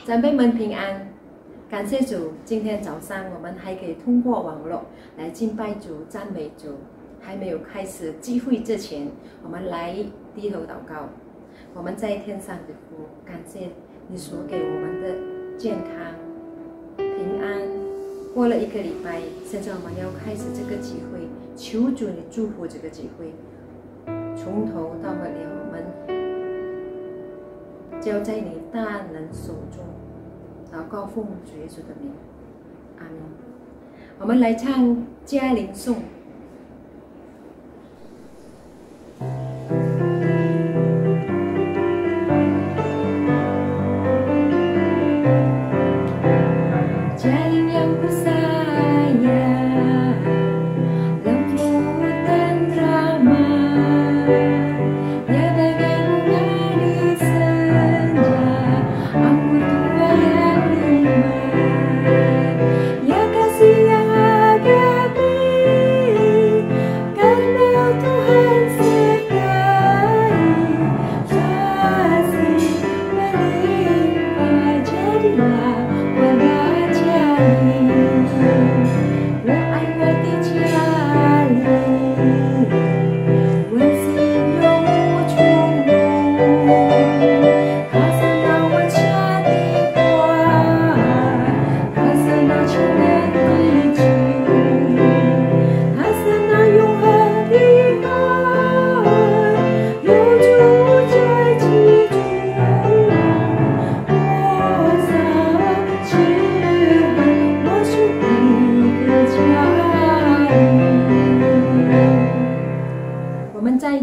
长辈们平安，感谢主，今天早上我们还可以通过网络来敬拜主、赞美主。还没有开始聚会之前，我们来低头祷告。我们在天上的父，感谢你所给我们的健康、平安。过了一个礼拜，现在我们要开始这个聚会，求主你祝福这个聚会，从头到尾我们交在你大能手中。祷告奉主耶稣的名，阿门。我们来唱嘉陵颂。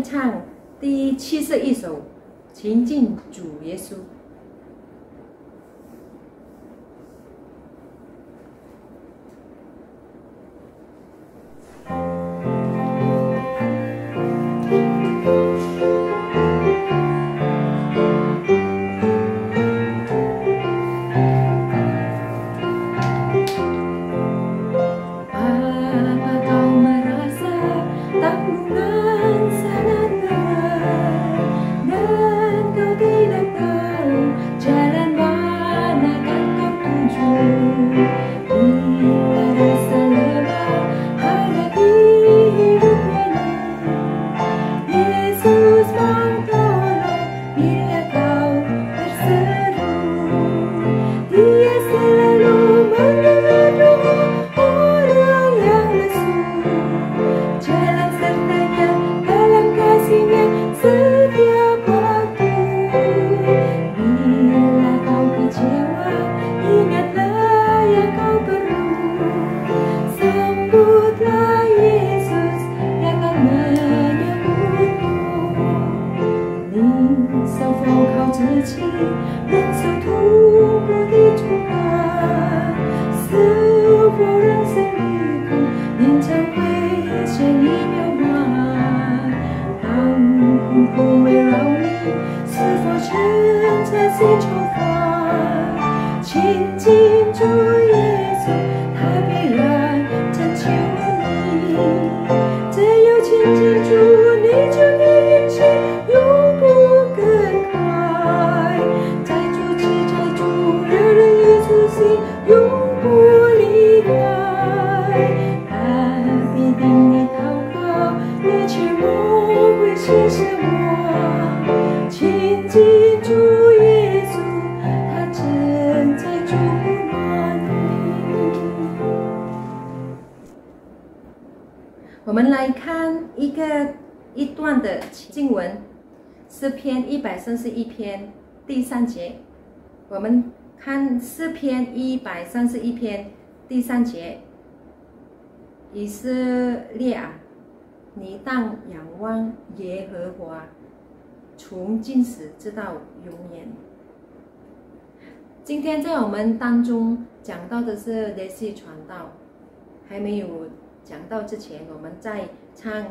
唱第71首，亲近主耶稣。我们来看一段的经文，诗篇131篇第3节。我们看诗篇131篇第3节，以色列啊，你当仰望耶和华，从今时直到永远。今天在我们当中讲到的是联系传道，还没有讲到之前，我们再唱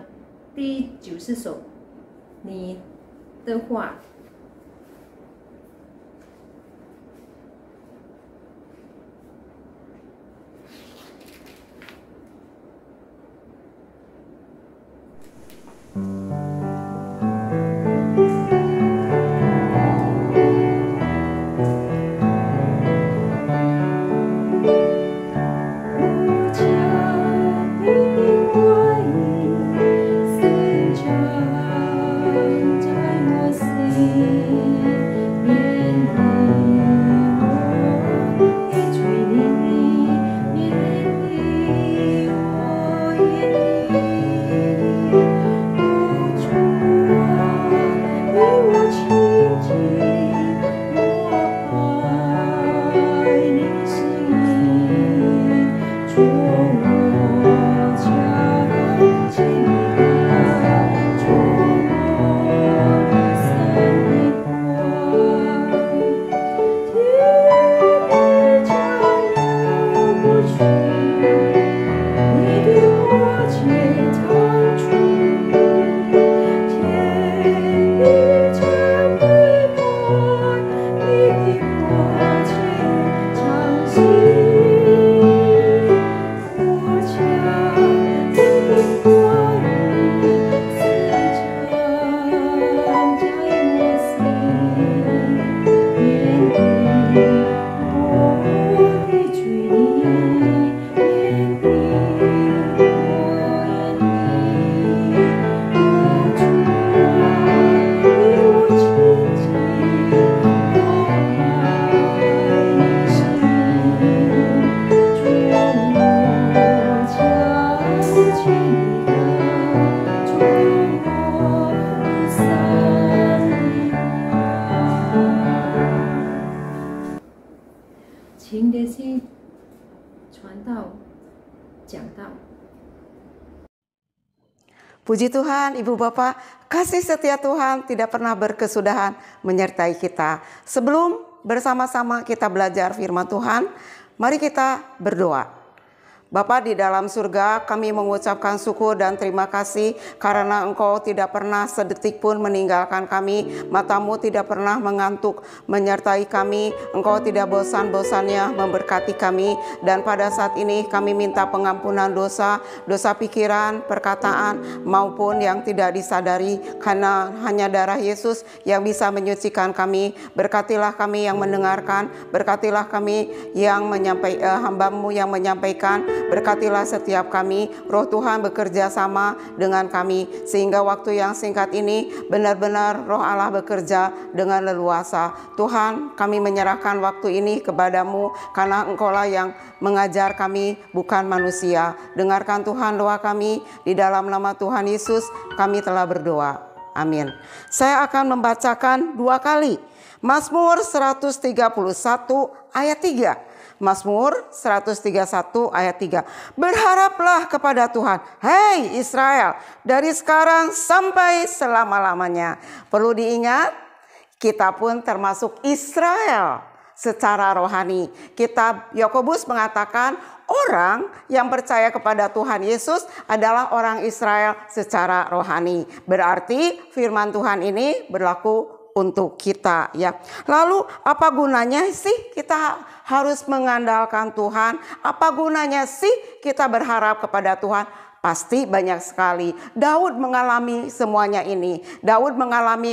第90首，你的话。请连续传道、讲道。 Puji Tuhan, Ibu Bapak, kasih setia Tuhan tidak pernah berkesudahan menyertai kita. Sebelum bersama-sama kita belajar firman Tuhan, mari kita berdoa. Bapa di dalam surga, kami mengucapkan syukur dan terima kasih karena Engkau tidak pernah sedetik pun meninggalkan kami. Matamu tidak pernah mengantuk menyertai kami. Engkau tidak bosan-bosannya memberkati kami. Dan pada saat ini kami minta pengampunan dosa, dosa pikiran, perkataan maupun yang tidak disadari, karena hanya darah Yesus yang bisa menyucikan kami. Berkatilah kami yang mendengarkan, berkatilah kami yang hamba-Mu yang menyampaikan. Berkatilah setiap kami, Roh Tuhan bekerja sama dengan kami, sehingga waktu yang singkat ini benar-benar Roh Allah bekerja dengan leluasa. Tuhan, kami menyerahkan waktu ini kepadamu, karena Engkaulah yang mengajar kami, bukan manusia. Dengarkan Tuhan doa kami, di dalam nama Tuhan Yesus kami telah berdoa. Amin. Saya akan membacakan 2 kali. Mazmur 131 ayat 3. Mazmur 131 ayat 3. Berharaplah kepada Tuhan, hei Israel, dari sekarang sampai selama-lamanya. Perlu diingat, kita pun termasuk Israel secara rohani. Kitab Yakobus mengatakan orang yang percaya kepada Tuhan Yesus adalah orang Israel secara rohani. Berarti firman Tuhan ini berlaku untuk kita, ya. Lalu apa gunanya sih kita harus mengandalkan Tuhan? Apa gunanya sih kita berharap kepada Tuhan? Pasti banyak sekali. Daud mengalami semuanya ini. Daud mengalami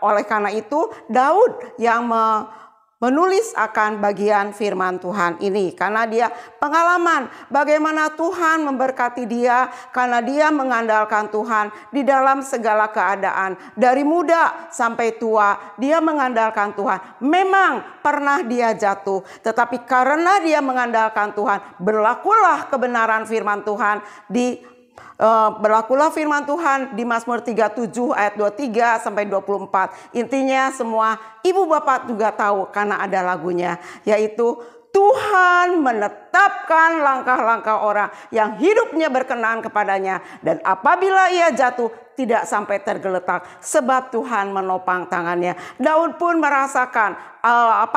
oleh karena itu Daud yang menulis akan bagian firman Tuhan ini, karena dia pengalaman bagaimana Tuhan memberkati dia, karena dia mengandalkan Tuhan di dalam segala keadaan. Dari muda sampai tua dia mengandalkan Tuhan. Memang pernah dia jatuh, tetapi karena dia mengandalkan Tuhan, berlakulah kebenaran firman Tuhan berlakulah firman Tuhan di Mazmur 37 ayat 23 sampai 24. Intinya semua ibu bapak juga tahu karena ada lagunya, yaitu Tuhan menetapkan langkah-langkah orang yang hidupnya berkenan kepadanya, dan apabila ia jatuh tidak sampai tergeletak sebab Tuhan menopang tangannya. Daud pun merasakan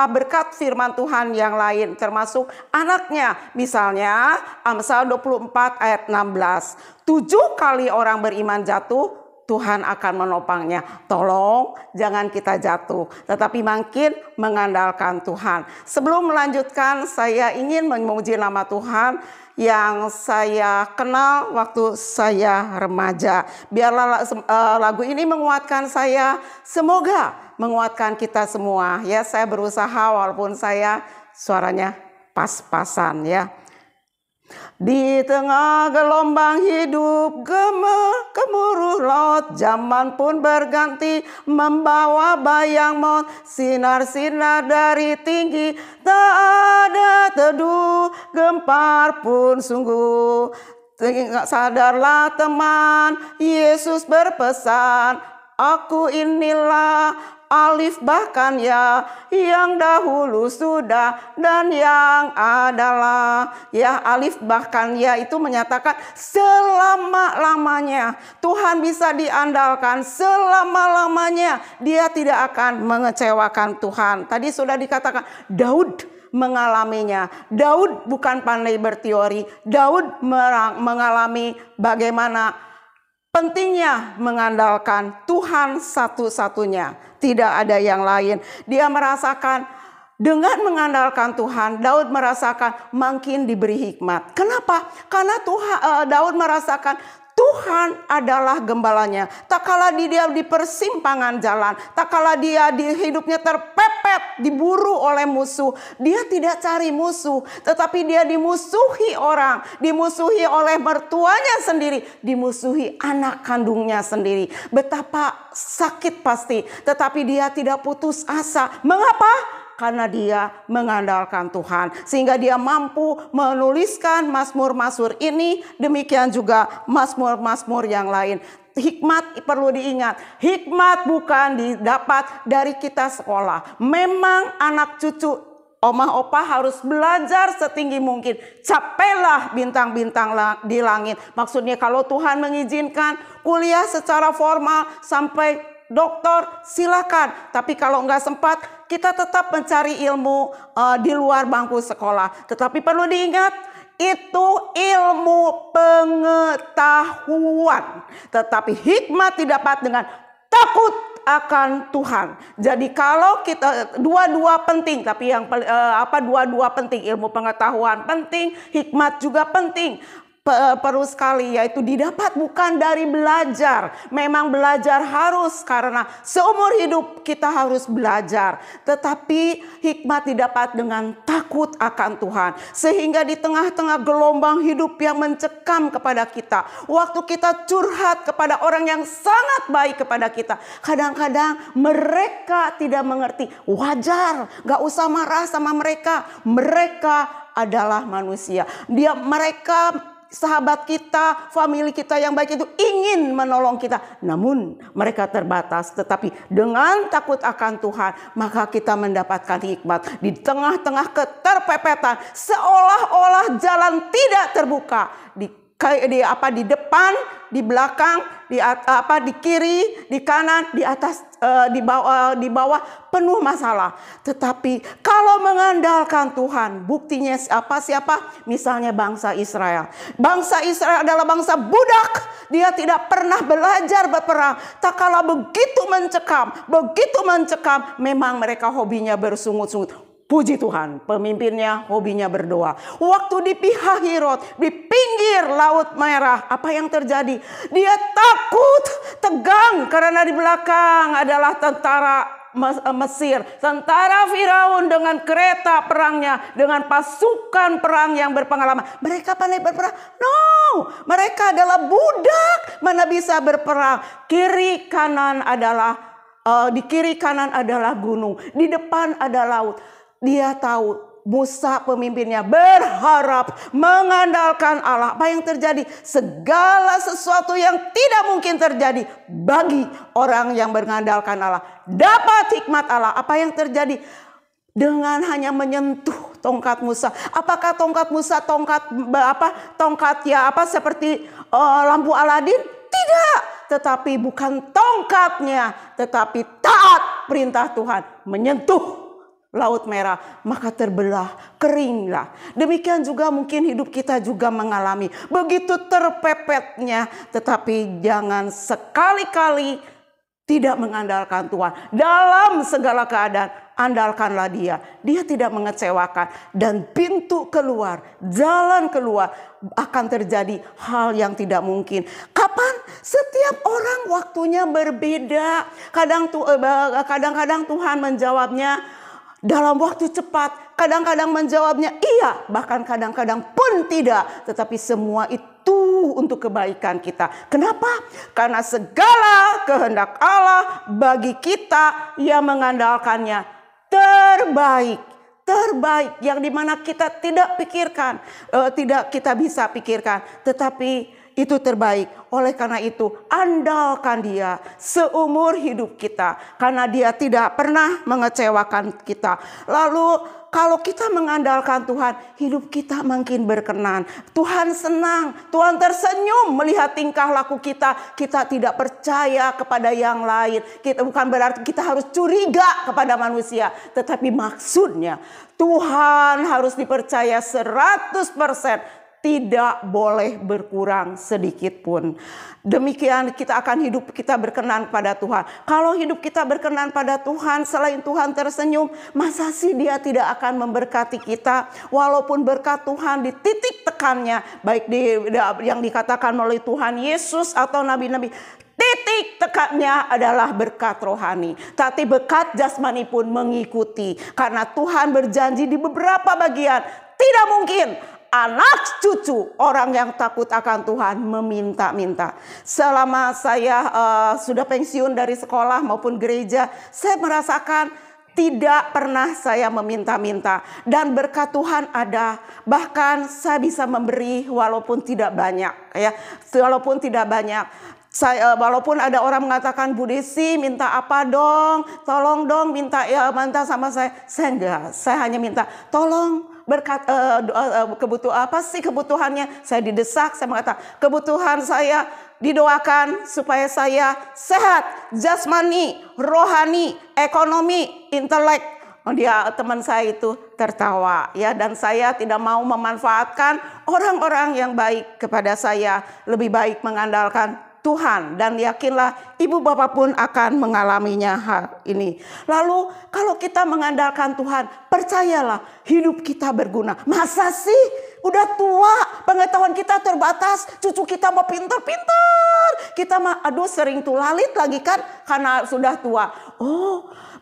berkat firman Tuhan yang lain, termasuk anaknya. Misalnya Amsal 24 ayat 16. 7 kali orang beriman jatuh, Tuhan akan menopangnya. Tolong jangan kita jatuh, tetapi makin mengandalkan Tuhan. Sebelum melanjutkan, saya ingin memuji nama Tuhan yang saya kenal waktu saya remaja. Biarlah lagu ini menguatkan saya, semoga menguatkan kita semua. Ya, saya berusaha walaupun saya suaranya pas-pasan, ya. Di tengah gelombang hidup gemuruh laut, zaman pun berganti membawa bayang maut. Sinar-sinar dari tinggi, tak ada teduh, gempar pun sungguh. Sadarlah teman, Yesus berpesan, aku inilah alif bahkan ya, yang dahulu sudah dan yang adalah. Ya, alif bahkan ya itu menyatakan selama-lamanya Tuhan bisa diandalkan, selama-lamanya Dia tidak akan mengecewakan Tuhan. Tadi sudah dikatakan Daud mengalaminya. Daud bukan pandai berteori. Daud mengalami bagaimana pentingnya mengandalkan Tuhan satu-satunya. Tidak ada yang lain. Dia merasakan dengan mengandalkan Tuhan, Daud merasakan makin diberi hikmat. Kenapa? Karena Daud merasakan Tuhan adalah gembalanya. Tak kala dia di persimpangan jalan, tak kala dia di hidupnya terpepet, diburu oleh musuh, dia tidak cari musuh, tetapi dia dimusuhi orang, dimusuhi oleh mertuanya sendiri, dimusuhi anak kandungnya sendiri. Betapa sakit pasti, tetapi dia tidak putus asa. Mengapa? Karena dia mengandalkan Tuhan, sehingga dia mampu menuliskan mazmur-mazmur ini, demikian juga mazmur-mazmur yang lain. Hikmat perlu diingat, hikmat bukan didapat dari kita sekolah. Memang anak cucu Oma opa harus belajar setinggi mungkin. Capailah bintang-bintang di langit. Maksudnya kalau Tuhan mengizinkan kuliah secara formal sampai doktor, silakan. Tapi kalau nggak sempat, kita tetap mencari ilmu di luar bangku sekolah. Tetapi perlu diingat, itu ilmu pengetahuan. Tetapi hikmat didapat dengan takut akan Tuhan. Jadi kalau kita dua-dua penting, tapi yang dua-dua penting, ilmu pengetahuan penting, hikmat juga penting. Perlu sekali, yaitu didapat bukan dari belajar. Memang belajar harus, karena seumur hidup kita harus belajar. Tetapi hikmat didapat dengan takut akan Tuhan. Sehingga di tengah-tengah gelombang hidup yang mencekam kepada kita, waktu kita curhat kepada orang yang sangat baik kepada kita, kadang-kadang mereka tidak mengerti. Wajar, gak usah marah sama mereka. Mereka adalah manusia. Mereka sahabat kita, famili kita yang baik itu ingin menolong kita. Namun mereka terbatas. Tetapi dengan takut akan Tuhan, maka kita mendapatkan hikmat. Di tengah-tengah keterpepetan, seolah-olah jalan tidak terbuka. Di depan, di belakang, di kiri, di kanan, di atas, di bawah penuh masalah. Tetapi kalau mengandalkan Tuhan, buktinya siapa? Misalnya bangsa Israel. Bangsa Israel adalah bangsa budak. Dia tidak pernah belajar berperang. Tak kala begitu mencekam, memang mereka hobinya bersungut-sungut. Puji Tuhan, pemimpinnya hobinya berdoa. Waktu di Pihahirot, di pinggir Laut Merah, apa yang terjadi? Dia takut, tegang, karena di belakang adalah tentara Mesir. Tentara Firaun dengan kereta perangnya, dengan pasukan perang yang berpengalaman. Mereka pandai berperang? No, mereka adalah budak. Mana bisa berperang? Di kiri kanan adalah gunung, di depan ada laut. Dia tahu, Musa pemimpinnya berharap mengandalkan Allah. Apa yang terjadi? Segala sesuatu yang tidak mungkin terjadi bagi orang yang mengandalkan Allah. Dapat hikmat Allah. Apa yang terjadi? Dengan hanya menyentuh tongkat Musa. Apakah tongkat Musa seperti lampu Aladin? Tidak. Tetapi bukan tongkatnya, tetapi taat perintah Tuhan, menyentuh Laut Merah, maka terbelah, keringlah. Demikian juga mungkin hidup kita juga mengalami begitu terpepetnya, tetapi jangan sekali-kali tidak mengandalkan Tuhan. Dalam segala keadaan, andalkanlah Dia. Dia tidak mengecewakan, dan pintu keluar, jalan keluar akan terjadi hal yang tidak mungkin. Kapan? Setiap orang waktunya berbeda. Kadang-kadang Tuhan menjawabnya dalam waktu cepat, kadang-kadang menjawabnya iya, bahkan kadang-kadang pun tidak. Tetapi semua itu untuk kebaikan kita. Kenapa? Karena segala kehendak Allah bagi kita yang mengandalkannya terbaik. Terbaik, yang dimana kita tidak pikirkan, tidak kita bisa pikirkan. Tetapi itu terbaik. Oleh karena itu, andalkan Dia seumur hidup kita, karena Dia tidak pernah mengecewakan kita. Lalu kalau kita mengandalkan Tuhan, hidup kita makin berkenan. Tuhan senang, Tuhan tersenyum melihat tingkah laku kita. Kita tidak percaya kepada yang lain. Bukan berarti kita harus curiga kepada manusia, tetapi maksudnya Tuhan harus dipercaya 100%. Tidak boleh berkurang sedikit pun. Demikian kita akan hidup kita berkenan pada Tuhan. Kalau hidup kita berkenan pada Tuhan, selain Tuhan tersenyum, masa sih Dia tidak akan memberkati kita? Walaupun berkat Tuhan di titik tekannya, baik yang dikatakan melalui Tuhan Yesus atau nabi-nabi, titik tekannya adalah berkat rohani. Tapi berkat jasmani pun mengikuti. Karena Tuhan berjanji di beberapa bagian, tidak mungkin anak cucu orang yang takut akan Tuhan meminta-minta. Selama saya sudah pensiun dari sekolah maupun gereja, saya merasakan tidak pernah saya meminta-minta. Dan berkat Tuhan ada. Bahkan saya bisa memberi walaupun tidak banyak. Walaupun tidak banyak. Saya walaupun ada orang mengatakan Bu Desi minta apa dong, tolong dong minta sama saya enggak. Saya hanya minta tolong berkat kebutuhan apa sih kebutuhannya. Saya didesak, saya mengatakan kebutuhan saya didoakan supaya saya sehat, jasmani, rohani, ekonomi, intelek. Teman saya itu tertawa ya, dan saya tidak mau memanfaatkan orang-orang yang baik kepada saya, lebih baik mengandalkan Tuhan, dan yakinlah ibu bapak pun akan mengalaminya hal ini. Lalu kalau kita mengandalkan Tuhan, percayalah hidup kita berguna. Masa sih udah tua, pengetahuan kita terbatas, cucu kita mau pintar-pintar, kita mah sering tulalit lagi kan karena sudah tua.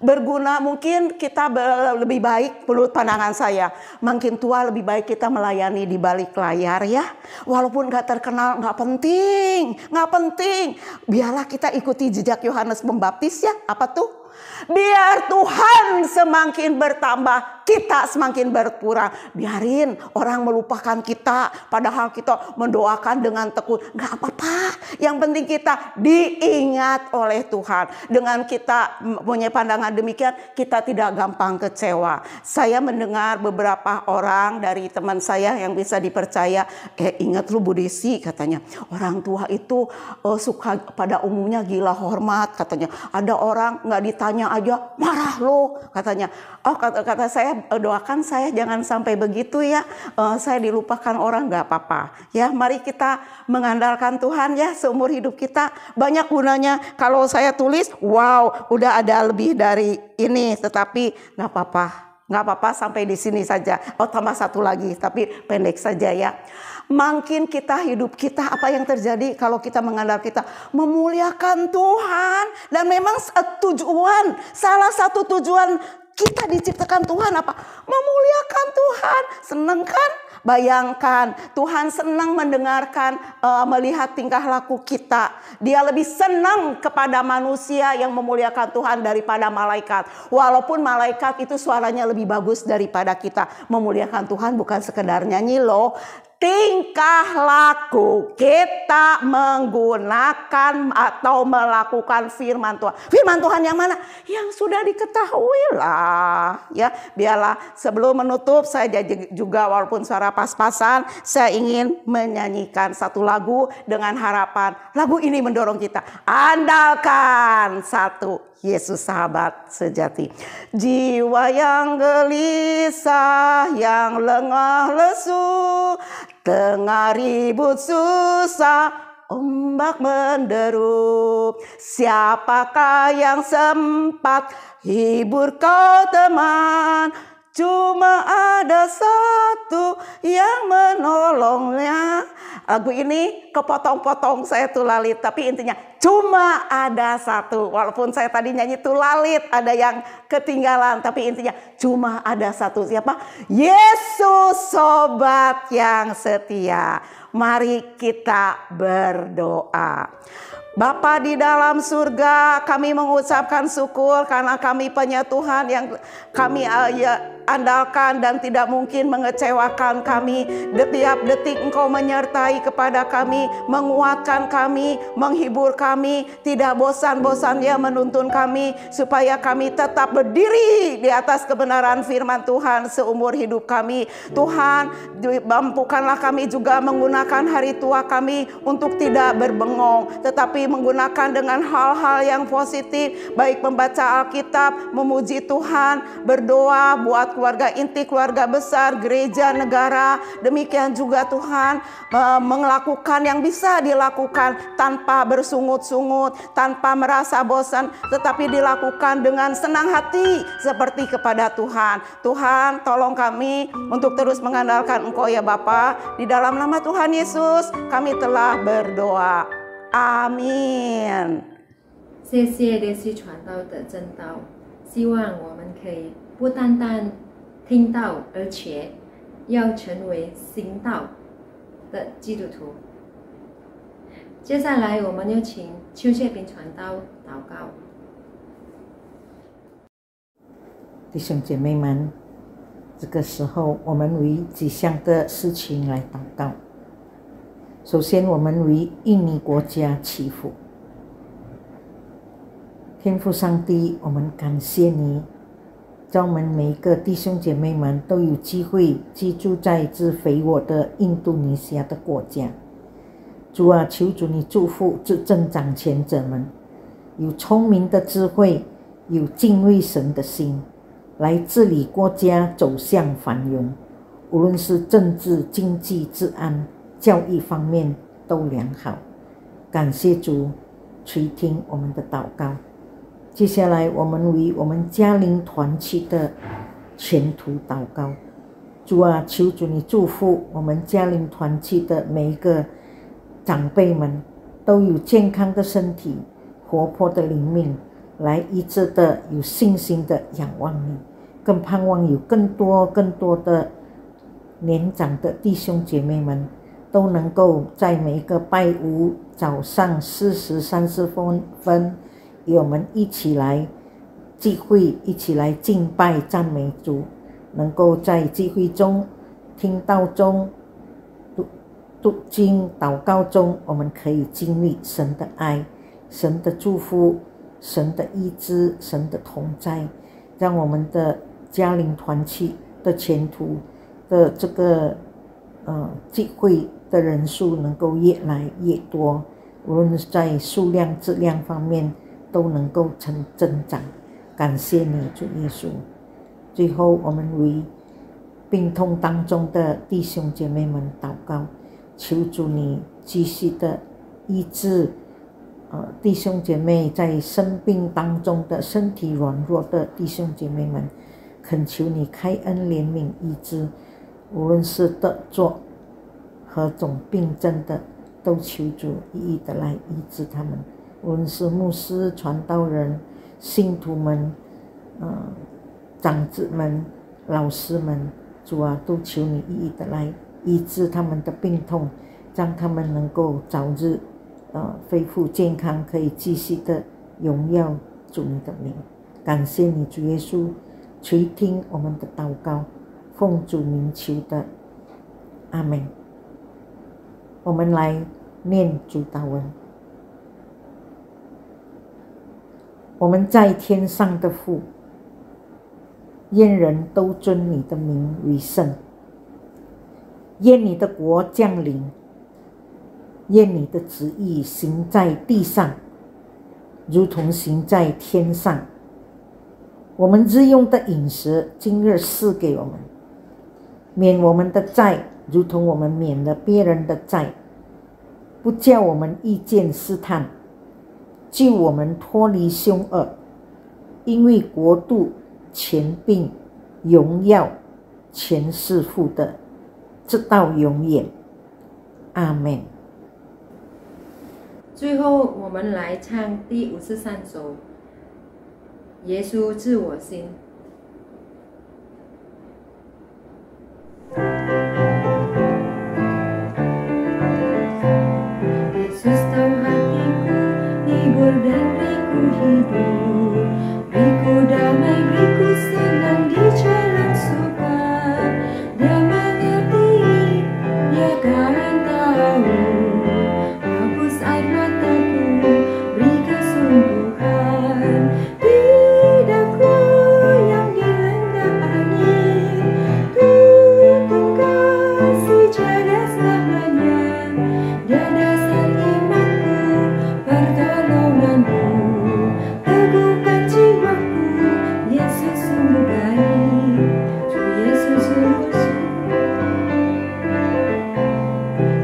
Berguna, mungkin kita lebih baik, menurut pandangan saya, makin tua lebih baik kita melayani di balik layar ya. Walaupun gak terkenal, gak penting. Biarlah kita ikuti jejak Yohanes Pembaptis ya. Apa tuh? Biar Tuhan semakin bertambah, kita semakin berkurang. Biarin orang melupakan kita, padahal kita mendoakan dengan tekun. Gak apa-apa, yang penting kita diingat oleh Tuhan. Dengan kita punya pandangan demikian, kita tidak gampang kecewa. Saya mendengar beberapa orang dari teman saya yang bisa dipercaya, ingat lu Bu Desi, katanya, orang tua itu suka pada umumnya gila hormat, katanya. Ada orang gak ditanya aja marah lo, katanya. Kata saya, doakan saya jangan sampai begitu ya. Saya dilupakan orang, gak apa-apa ya. Mari kita mengandalkan Tuhan ya, seumur hidup kita banyak gunanya. Kalau saya tulis, wow, udah ada lebih dari ini, tetapi gak apa-apa sampai di sini saja. Tambah satu lagi, tapi pendek saja ya. Makin kita hidup kita, apa yang terjadi kalau kita mengandalkan kita memuliakan Tuhan. Dan memang salah satu tujuan kita diciptakan Tuhan apa? Memuliakan Tuhan. Senang kan? Bayangkan Tuhan senang mendengarkan, melihat tingkah laku kita. Dia lebih senang kepada manusia yang memuliakan Tuhan daripada malaikat. Walaupun malaikat itu suaranya lebih bagus daripada kita. Memuliakan Tuhan bukan sekedar nyanyi loh. Tingkah laku kita menggunakan atau melakukan firman Tuhan. Firman Tuhan yang mana? Yang sudah diketahui lah ya. Biarlah sebelum menutup, saya juga walaupun suara pas-pasan, saya ingin menyanyikan satu lagu dengan harapan lagu ini mendorong kita. Andalkan satu Yesus sahabat sejati. Jiwa yang gelisah, yang lengah lesu, tengah ribut susah, ombak menderu. Siapakah yang sempat hibur kau teman? Cuma ada satu yang menolongnya. Lagu ini kepotong-potong saya tulalit, tapi intinya cuma ada satu. Walaupun saya tadi nyanyi tulalit, ada yang ketinggalan, tapi intinya cuma ada satu. Siapa? Yesus, sobat yang setia. Mari kita berdoa. Bapa di dalam surga, kami mengucapkan syukur karena kami punya Tuhan yang kami andalkan dan tidak mungkin mengecewakan kami. Setiap detik Engkau menyertai kepada kami, menguatkan kami, menghibur kami, tidak bosan-bosannya menuntun kami supaya kami tetap berdiri di atas kebenaran firman Tuhan seumur hidup kami. Tuhan, mampukanlah kami juga menggunakan hari tua kami untuk tidak berbengong, tetapi menggunakan dengan hal-hal yang positif, baik membaca Alkitab, memuji Tuhan, berdoa buat keluarga inti, keluarga besar, gereja, negara. Demikian juga Tuhan melakukan yang bisa dilakukan tanpa bersungut-sungut, tanpa merasa bosan, tetapi dilakukan dengan senang hati seperti kepada Tuhan. Tuhan, tolong kami untuk terus mengandalkan Engkau ya Bapa. Di dalam nama Tuhan Yesus kami telah berdoa. Amin。谢谢连续传道的真道，希望我们可以不单单听到，而且要成为行道的基督徒。接下来，我们有请邱介斌传道祷告。弟兄姐妹们，这个时候我们为几项的事情来祷告。首先，我们为印尼国家祈福。天父上帝，我们感谢你，让我们每一个弟兄姐妹们都有机会居住在这肥沃的印度尼西亚的国家。主啊，求主你祝福这政掌权者们，有聪明的智慧，有敬畏神的心，来治理国家走向繁荣，无论是政治、经济、治安、教育方面都良好。感谢主垂听我们的祷告。接下来我们为我们家邻团契的前途祷告。主啊，求主你祝福我们家邻团契的每一个长辈们，都有健康的身体，活泼的灵命，来一直的有信心的仰望你，更盼望有更多的年长的弟兄姐妹们都能够在每一个拜五早上4时30分与我们一起来聚会，一起来敬拜赞美主，能够在聚会中、听道中、读经祷告中，我们可以经历神的爱、神的祝福、神的医治、神的同在，让我们的家邻团契的前途的这个聚会的人数能够越来越多，无论是在数量质量方面都能够增长。感谢你主耶稣。最后我们为病痛当中的弟兄姐妹们祷告，求主你继续的医治弟兄姐妹在生病当中的身体软弱的弟兄姐妹们，恳求你开恩怜悯医治，无论是得着何种病症的，都求主一一的来医治他们，无论是牧师、传道人、信徒们、长子们、老师们，主啊，都求你一一的来医治他们的病痛，让他们能够早日恢复健康，可以继续的荣耀主你的名。感谢你主耶稣，垂听我们的祷告，奉主名求的，阿们。我们来念主祷文。我们在天上的父，愿人都尊你的名为圣，愿你的国降临，愿你的旨意行在地上，如同行在天上。我们日用的饮食今日赐给我们，免我们的债，如同我们免了别人的债，不叫我们遇见试探，救我们脱离凶恶，因为国度、权柄、荣耀全是父的，直到永远。阿们。最后我们来唱第53首耶稣知我心。Yesus tahu hatiku, hibur dan beriku hidup, beriku damai, beriku senang di jalan suka. Dia mengerti, dia kan tahu, hapus air mataku, beri kesungguhan. Lidahku yang dilanda angin, tuntun kasih jaga selamanya. Dia dasar imanku, pertolonganku, teguhkan jiwaku. Yesus sungguh baik, Ju Yesus seluruh,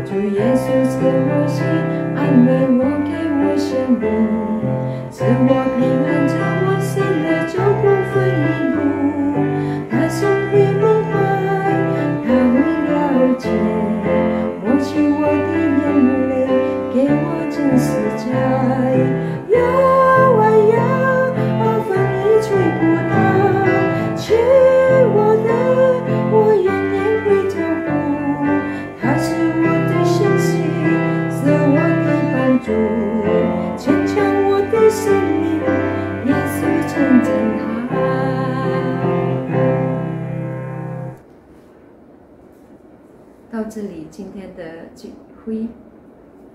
Ju Yesus seluruh, 安慰我，给我生命，赐我平安，将我心里就不分离路。他总会明白，他会了解，抹去我的眼泪，给我真实在。摇啊摇，风一吹不倒，牵我的，我远远会照顾。他是我的信心，是我的帮助，坚强我的生命，耶稣真好。到这里今天的聚会，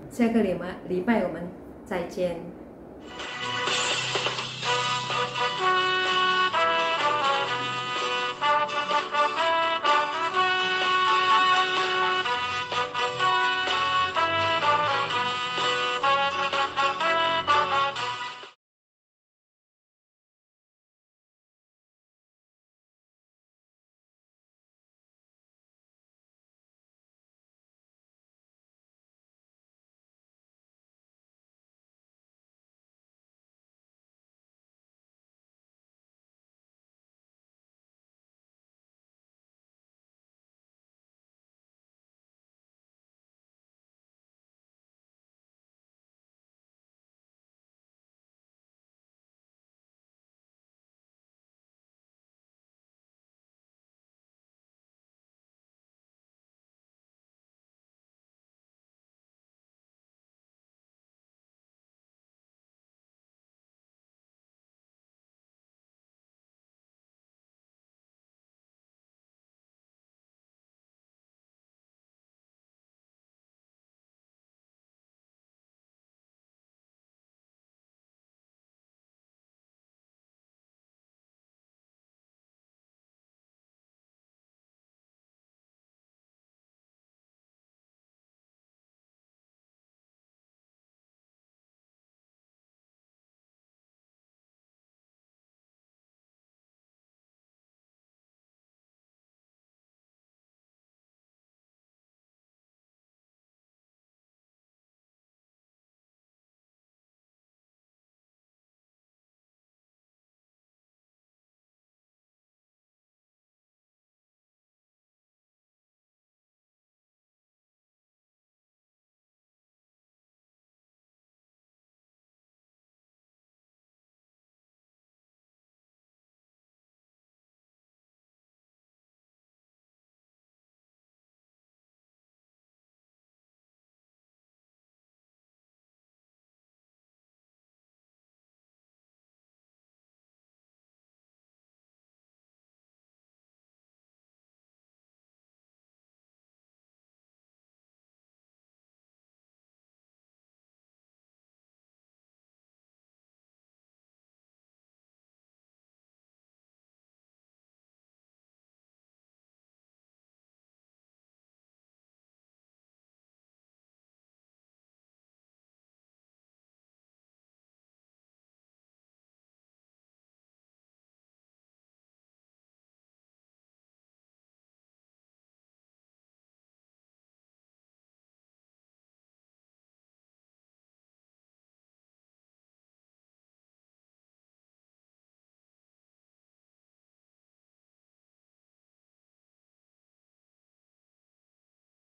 下个礼拜我们再见。